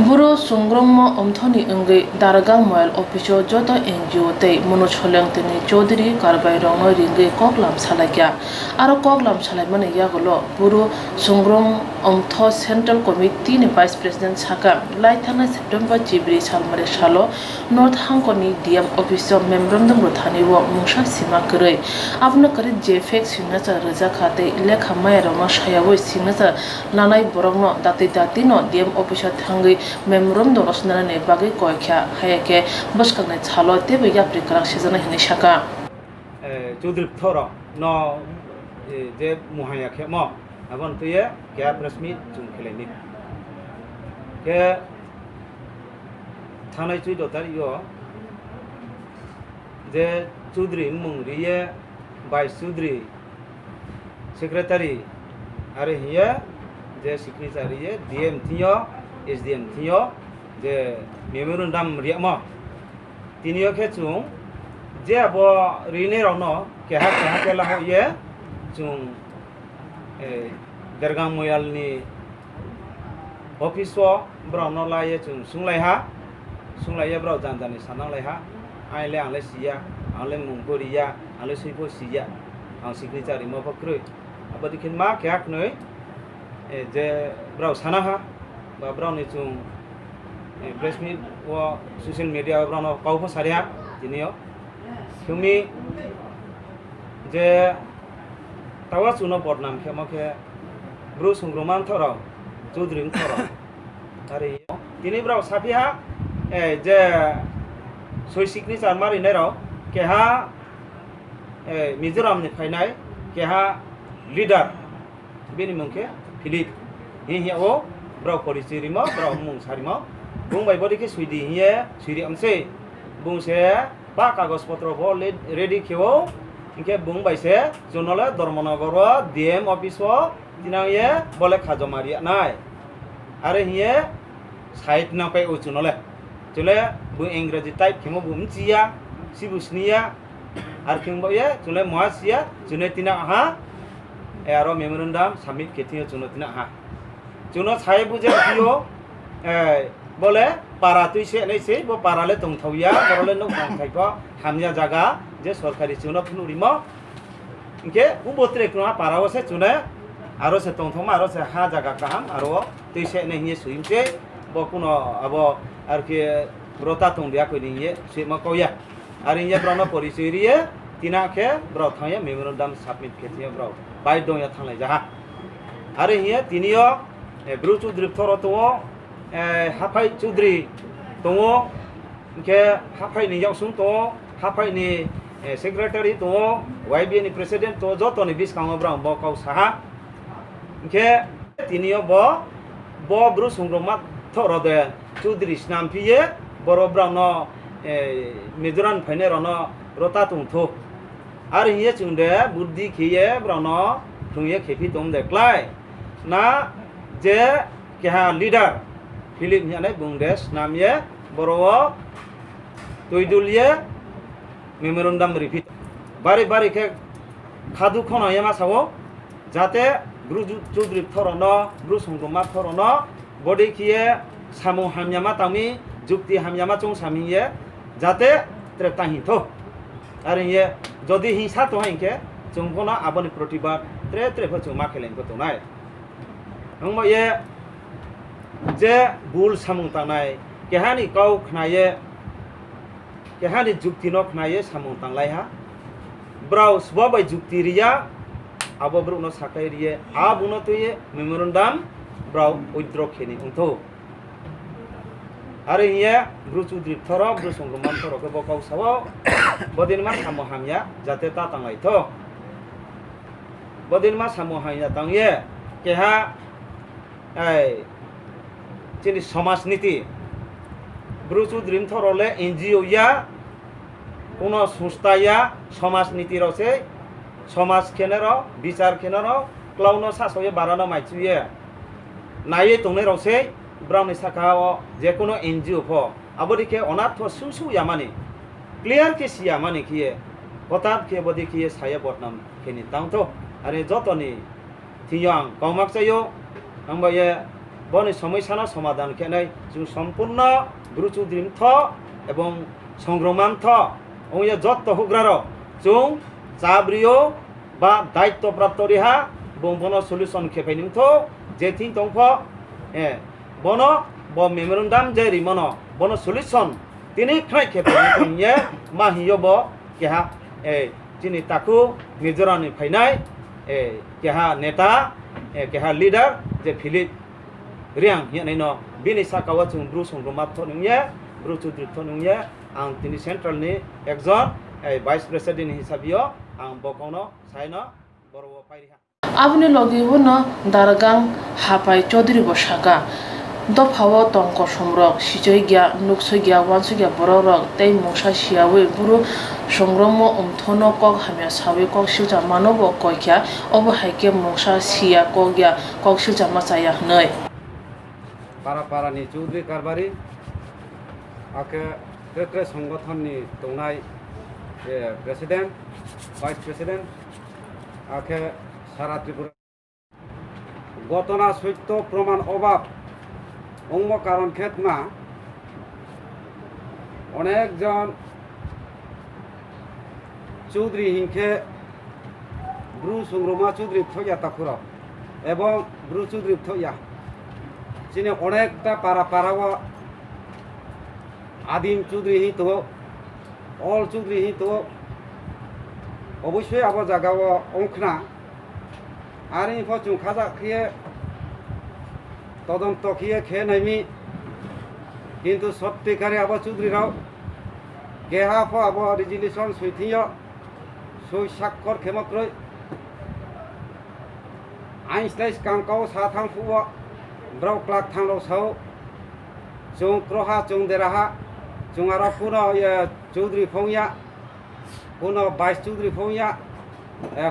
Buru Sungroma Omthoni Ungi Daragang Moel Officio Joto NGO Tei Monocholang Tini Chaudhary Karbai Rongno Ringi Koklam Salakya Aro Koklam Salamane Yagolo Buru Sungrom Omtho Central Committee ni Vice President Saka Laithana September Jibri Salmare Shalo North Hankoni DM Officio Memorandum Rothani Wo Mungsha Sima Kare Abno Kare JFX Signature Raja Khate Lekha Maya Rongno Shayawo Signature Nanai Borongno Dati no DM Officio Thangi Memorandum Rosnane Bagi Koikya Hayake Boskane Chalo Tebe Yapri Karak Shizana Hinishaka Chaudhary Thoro no je muhaya khemo abon tuye kya prasmi chung kheleni ke thanai chui dotar yo je Chaudhary mungriye Vice Chaudhary Secretary are hiya je Secretary ye DM thiyo SDM thiyo je memorandum riamo tinio khe chung je abo rine rono keha kela ho ye chung Dargang Moyal ni office wo brono la ye chung sunglai ye bro janjani sanang lai ha ai le ang le sia ang le mungpori ya ang le suipo sia ang secretary mo pakru abadi kin ma kyak noi je bro sana ha ba bro ni chung press meet wo social media bro no kau pho saria tinio Kumi je tawa suno bodnam khema khe Bru Sungroman Thoro Chaudhary Thoro ari tini bro sapiha je soi signature mari nero keha Mizoram ni phainai keha leader bini mungke Philip hi o bro policy rimo bro mung sarimo bung bai bodi ke suidi hiye suidi amse bung se pa kagos potro bo ready khewo inke bung bai se jonole Dharmanagar DM office o dinang ye bole khajo mari nai are hiye site na pai o jonole chole bu engraji type khemo bum chia sibusniya ar khembo ye chole mohasia june tina ha aro memorandum submit kethiyo jono tina ha jono sai buje bio bole para tuise nei sei bo parale tongthauya borole no tongthaipo hamya jaga je sorkari jono phunurimo inke ubotre kuna parao se chune aro se tongthoma aro se ha jaga kaham aro tuise nei ye suimse bo kuno abo arke rota tongdia ko ni ye sema koya ari ye brono porisiriye tina khe bro thaya memorandum submit kethiya bro bai dong ya thanglai jaha ari ye tinio Bru Chaudhary Thoro to Hapai Chaudhary to ke Hapai ni yaksung to Hapai ni secretary to YB ni president to joto ni bis kang bra bo kau saha ke tinio bo Bru Sungroman Thoro de Chaudhary snam piye boro bra no Mizoram phaine rono rota tung tho ar hiye chungde buddhi khiye bra no thungye khepi tom deklai na je keha leader Philip nyane bungdes namye boro toidulye memorandum repeat bari ke khadu khono yama sawo jate Bru Chaudhary Thoro no Bru Sungroman Thoro no bodi khiye samu hamyama tami jukti hamyama chung samiye jate treta hi tho are ye jodi hinsa to hinke chungkona aboni protibad tre pho chuma khelen ko tonai nongmo ye je bul samung tanai kehani kau khnaye kehani jukti no khnaye samung tanglai ha brau swabai jukti riya abo bru no sakai riye abuno tuye memorandum brau withdraw kheni untho are ye Bru Chaudhary Thoro Bru Sungroman Thoro ke bokau sawo bodin ma samo hamya jate ta tanglai tho bodin ma samo hamya tangye keha chini সমাজ নীতি Bru Chaudhary Thoro le NGO ya কোনো সংস্থা ya সমাজ নীতি রসে সমাজ খেনের বিচার খেনের ক্লাউনো সাসয়ে বারানো মাইচুয়ে নায়ে তংনে রসে ব্রাউনি সাকাও যে কোনো NGO ফ আবদিকে অনাথ সুসু ইয়ামানি ক্লিয়ার কে সিয়া মানে কিয়ে হঠাৎ কে বদি কিয়ে সায়ে বটনাম খেনি তাংতো আরে যতনি থিয়াং কমাক চাইও আমবায়ে বনি সমস্যানো সমাধান খেনাই जों সম্পূর্ণ ব্রু চৌধুরী থ এবং সংগ্রামান থ ওই যত হুগ্রার जों চাবরিও বা দায়িত্বপ্রাপ্ত রিহা বং বন সলিউশন খেপাইনিম থ যেথিং দংফ বন ব মেমোরেন্ডাম যে রিমন বন সলিউশন তিনি খাই খেপাইনিম নিয়ে মাহিयो ব কেহা যিনি তাকু মিজোরামনি ফাইনাই কেহা নেতা কেহা লিডাर जे फिलिप रियां हियानैनो बिनि साकावा जों ब्रु संग्रामा थनुंगे ब्रु चौधुरी थनुंगे आं तिनि सेन्ट्रेलनि एकजन भाइस प्रेसिडेन्ट हिसाबियो आं बकौनो cyano बरव पाइरिहा Abni logi wono dargang hapai Chaudhary Boshaga dophawo tongko somrok sijoi gya nuksoi gya wansoi gya borok tei mungsa siawe buru songromo umthono kok hamya sawe kok silja manobo koikya obo haike mungsa sia kok gya kok silja machaya hnoi para ni Chaudhary Karbari ake kre সংগঠন ni tongnai president vice president ake সারা ত্রিপুরা ঘটনা সত্য প্রমাণ অভাব অঙ্গ কারণ ক্ষেত্রে অনেকজন Chowdhury হিংখে Bru সংগ্রামা Chowdhury থইয়া তাকুরা এবং ব্রু চৌধুরী থইয়া চিনে অনেকটা পাড়াও আদিম চৌধুরী হিত অল চৌধুরী হিত অবশ্যই আবার জায়গাও অংখনা আর ইনফো जों খাজা খেয়ে তদন্ত খেয়ে নাইমি কিন্তু সত্যিকারে আবার চৌধুরীরাও কেহাফ আবার রেজুলেশন সৈথিয় সই স্বাক্ষর খেমক্রয় আইনস্টাইস কাংকাও সাথাং ফুব ব্রাউ ক্লাক থাংলো সাও जों ক্রহা जों দেরাহা जों আর পুনো চৌধুরী ফংয়া পুনো ভাইস চৌধুরী ফংয়া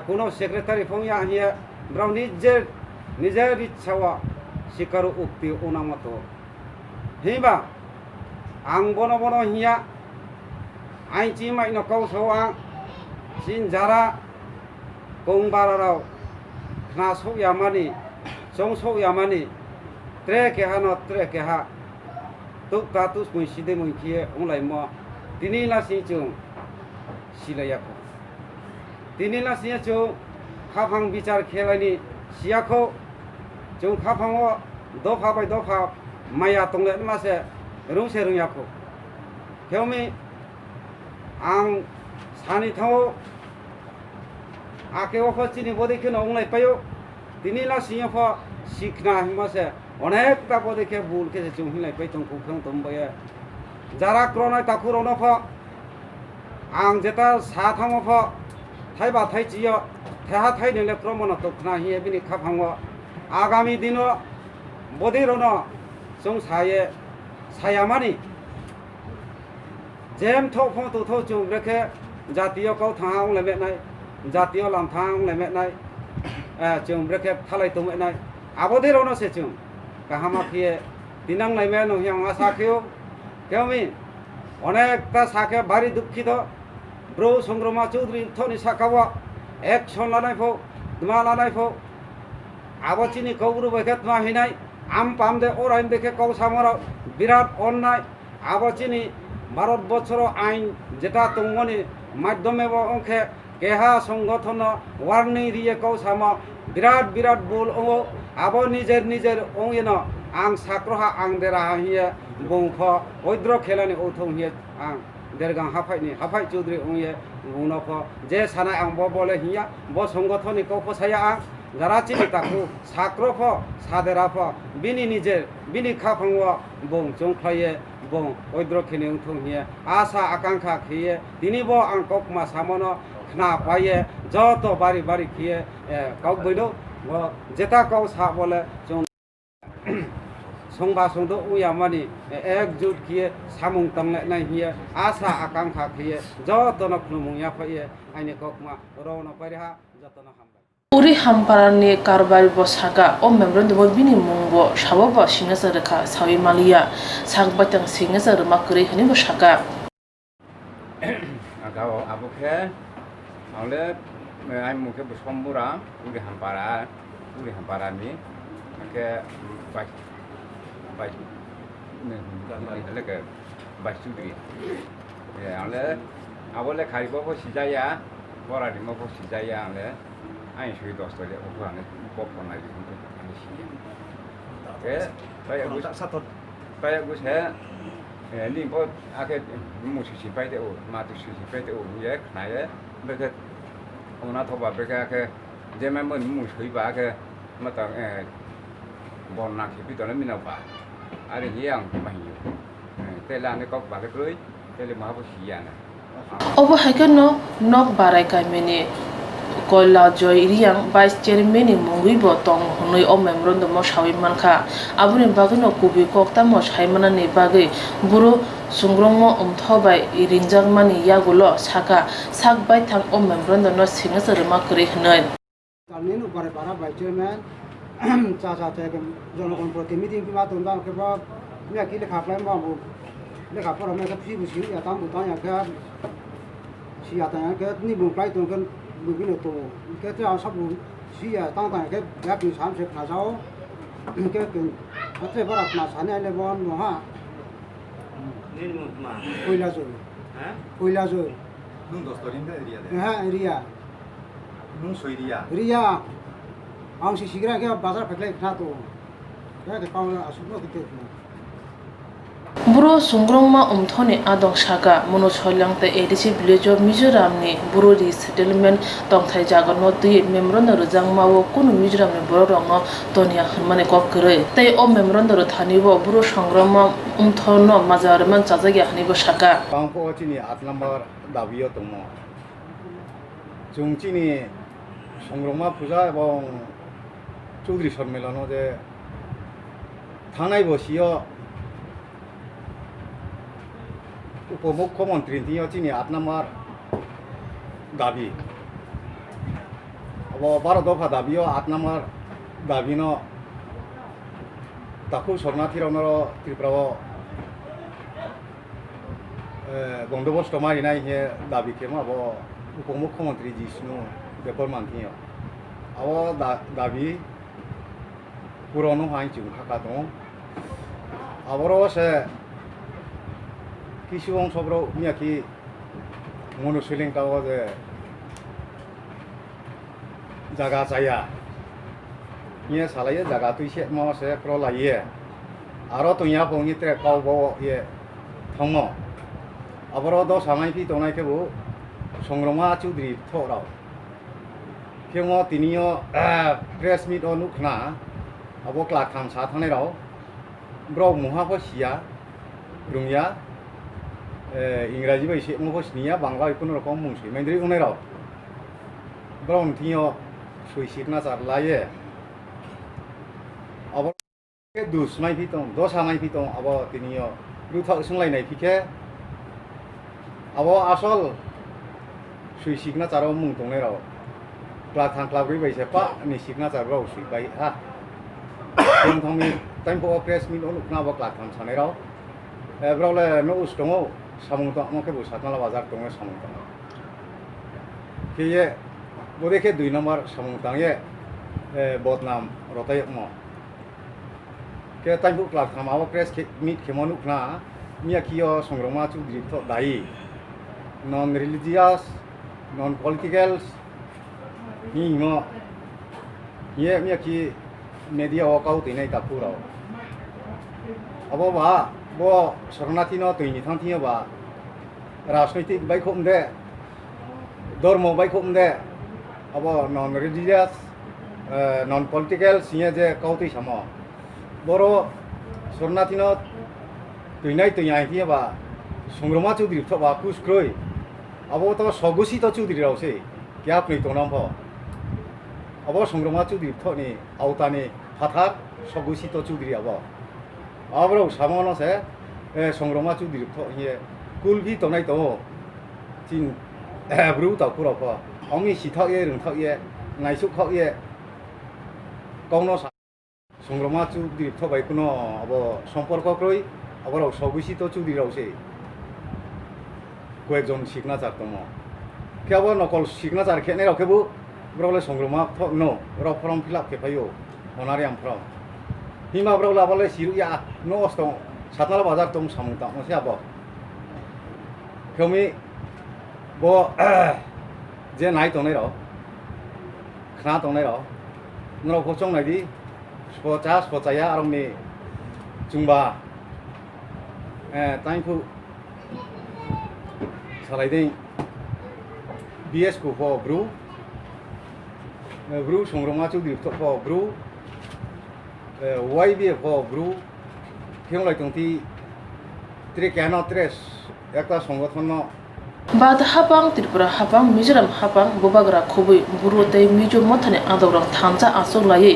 কোনো সেক্রেটারি ফংয়া হিয়া ব্রাউ নিজের ইচ্ছাওয়া শিকার উক্তি ওনামত হিবা আং বন বন হিয়া আইচি মাই নকাও সওয়া সিন যারা কংবারারাও না সৌয়ামানি সং সৌয়ামানি ত্রে কেহা ন ত্রে কেহা তুক তাতুস মুই সিদে মুই খিয়ে ওলাই ম তিনি লাসি চুং সিলাইয়াকো তিনি লাসি চুং খাফাং বিচার খেলাইনি সিয়াखौ जों खाफाङाव दफा बाय दफा माया तंले मासे रुंसे रुंयाखौ खेवमी आं सानि थाव आकेव फचिनि बदेखे नंलाय पायो दिनि लासिया फ सिखना हिमासे अनेकटा बदेखे बुलके जों हिलाय पाय तंखौ खें तंबाय जारा क्रनाय ताखुरावनो फ आं जेता साथाव फ थाइबा थाइजियो थाहा थाइनले क्रमन तखना हिए बिनि खाफाङाव आगामी दिनों बदिरोनो जों सायामानी जेम थो फो तो जों रेखे जातीय कौ थांग लेमेनाय जातीय लामथांग लेमेनाय जों रेखे थालाय तुमेनाय आबदिरोनो से जों गाहामा फिए दिनां नायमे नहियां आसाखियो केवमी अनेकटा साखे बारी दुखित ब्रु संग्रामा चौधुरी थनि साखावा एक्शन लानाय फो मा लानाय फो आबचिनी कौरु बेखेत मा हिनाय आम पामदे ओराइन देखे कौ सामरा बिराट अन्नाय आबचिनी भारत बछर आईन जेटा तंगनि माध्यमे अंखे केहा संगठन वार्निंग दिए कौ साम बिराट बोल अंगो आब निजेर अंगिन आं साक्रहा आं देरा हिए बंफ वैद्र खेलानि औथं हिए आं देरगां हाफाइ चौधुरी अंगिए बुनफ जे सानाय आं बोले हिया ब संगठननि कौ फसाया आं जाराचिनि ताकु साक्रफ सादेराफ बिनि खाफाङाव बं जंख्लाये बं वैद्र खेनि उथं हिए आशा आकांक्षा खिए दिनिबो आं ककमा सामनो खना पाये जत बारी खिए कौ बैदो जेता कौ सा बोले जों संबा संदो उयामानि एकजुट खिए सामुं तंगनाय हिए आशा आकांक्षा खिए जतन खुलमुंया फैये आइनि ककमा रौनो पाइहा जतन हामबाय Uri hamparani Karbari Boshaga o membrando bini mungbo shawaba singasaraka sawi malia sagbatang singasar makuri hani Boshaga agao abuke awle ai muke bosombura uri hampara ni ke baik ini ke baik sudri ya oleh awalnya kali bawa sijaya orang di mana sijaya oleh ain sudah dosa dia bukan popon lagi untuk manusia oke kayak gue saya ini pun akhir musuh siapa itu mati siapa itu ya karena mereka orang tua mereka ke zaman musuh iba ke mata bon nak hidup dalam mina apa ada yang mahir telah ni kau balik lagi telah mahu sian obo haikano nok barai kai meni koila joy riang vice chairman ni mungui botong honoi o memron do mo shawi manka abuni bagno kubi kokta mo shaimana ni bagai buru sungrongmo umthobai irinjang mani yagulo saka sakbai thang o memron do no singasarma kri hnai talnin upare para vice chairman cha te jonokon प्रतिनिधि की बात होता के बाद मैं अकेले खापला में बाबू ले खापर मैं सब सी बुसी या ताम बुता या का सी आता है के नि बुलाई तो कन बुगिन तो के ते सब सी या ताम ता के या भी शाम से खा जाओ के अते बड़ा अपना साने ले बोन मोहा निर्मुतमा कोयला जो Nung dostorin da ria de. हां रिया Nung soiria. रिया आउं सी सिगरा के बाजार फकले खा तो के काउ असुनो के buro sungrongma umthoni adong saka mono cholyangte edc village of Mizoram ni buro resettlement tongthai jaga no dui memron ro jangmawo kunu Mizoram ni boro rong tonia khmane kop kre tei o memron ro thani bo buro songroma umthono majarman chajagi hani bo saka Bangko chini 8 number dabiyo tomo. Chung chini songroma puja ebong Chowdhury সম্মেলন যে থানায় বসিও উপমুখ্যমন্ত্রী নিয়ে চিনি 8 নম্বর দাবি 12 দফা দাবিও 8 নম্বর দাবি ন তাকু শরণার্থীর ত্রিপুরা বন্দোবস্ত মারিনাই হে দাবি খেম আব উপমুখ্যমন্ত্রী জিষ্ণু দেববর্মান আব দাবি পুরনো হাই চুম থাকা দं আবারও সে কিছু অংশফोराव मियाखि मनुसिलिंकाव जे जागा जाया ये सालाये जागा तुइसे मासे प्रलाये आरो तुया बंनि त्रे कावबो ये थंगो आबारो द सामाय फि तनाय केबो संग्रमा चौधुरी थराव केमो तिनियो प्रेस मिट अनुखना अब क्लाखाम सा थानायराव ब्र मुहाबो सिया रुंया इंराजी बै एसे मुखौ सिनिया बांला खुनु रकम मुंसै मैन्द्रि उनायराव ब्राउन थियो सुइसिकना जारलाये अब दुसमाय फि दं दसामाय फि दं अब तिनियो रुथा सोंलायनाय फिके अब आसल सुइसिकना जाराव मुं दंनायराव क्लाथां क्लाब्रै बैसे पा निसिकना जाराव सुइबाय हा जों थांनि टाइमखौ प्रेस मिट अनुखना अब क्लाथां सानायराव ब्रावले न उस दङ सामुं दं मके बुसातनाला बाजार दङ सामुं दं के बोदेखे 2 नम्बर सामुं दंये बदनाम रताय म के टाइमखौ क्लाथां अब प्रेस मिट खेमनुखना मियाखियो संग्रमा चौधुरी थ दाई नन रिलिजियस नन पॉलिटिकल्स नि म ये मियाखि media wakau tinai tapurau abo ba bo শরণার্থী ন তৈনি থাংথিও বা রাজনৈতিক বাইখম দে ধর্ম বাইখম দে abo non religious non political siye je kauti samo boro শরণার্থী ন তৈনাই তৈনাই থিয়ে বা সংগ্রমা চৌধুরী থ বা কুসক্রই abo to সগুসি তো চৌধুরী রাওসে ক্যাপ নই তো নাম ভ अब संग्रमा चौधुरी थनि आवतानि फाथार सगुसित चौधुरी अब सामनो से संग्रमा चौधुरी ये कुल भी तो नहीं तो चिन ब्रु तापुरा फ अंगी सिथा ये रंथा ये नाइसुख ये कौनो संग्रमा चौधुरी थ बाय कुनो अब सम्पर्क क्रय अब सगुसित चौधुरी रावसे कयेकजन सिगनेचार दङ के अब नकल सिगनेचार खेने रावखेबो ब्रावले संग्रमा नो र फर्म फिलआप खेफायो हनारि आमफ्राव hima bro la bale siru ya no ostong satnal bazar tong samung ta mo sia bo kami bo je nai tong nei ro khna tong nei ro no ko chong nai di spo cha arong ni chungba thank you salai ding BS ko for bro bro songroma chu di to for bro YB for bro khiong lai tong ti tre kana tres ekta সংগঠন no Bad Hapang, Tripura Hapang, Mizoram Hapang, Bobagra Kobe, Buru Day, Mijo Motane, Adorang Tanta, Asolaye,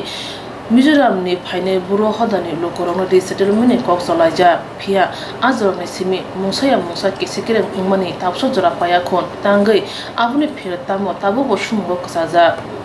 Mizoram ni Pine, Buru Hodani, Lokorona de Settlement, Coxolaja, Pia, Azor Simi, Musaya Musaki, Secret Umani, Tapso Rapayakon, Tangai, Avuni Piratamo, Tabu Shumbo Kasaza.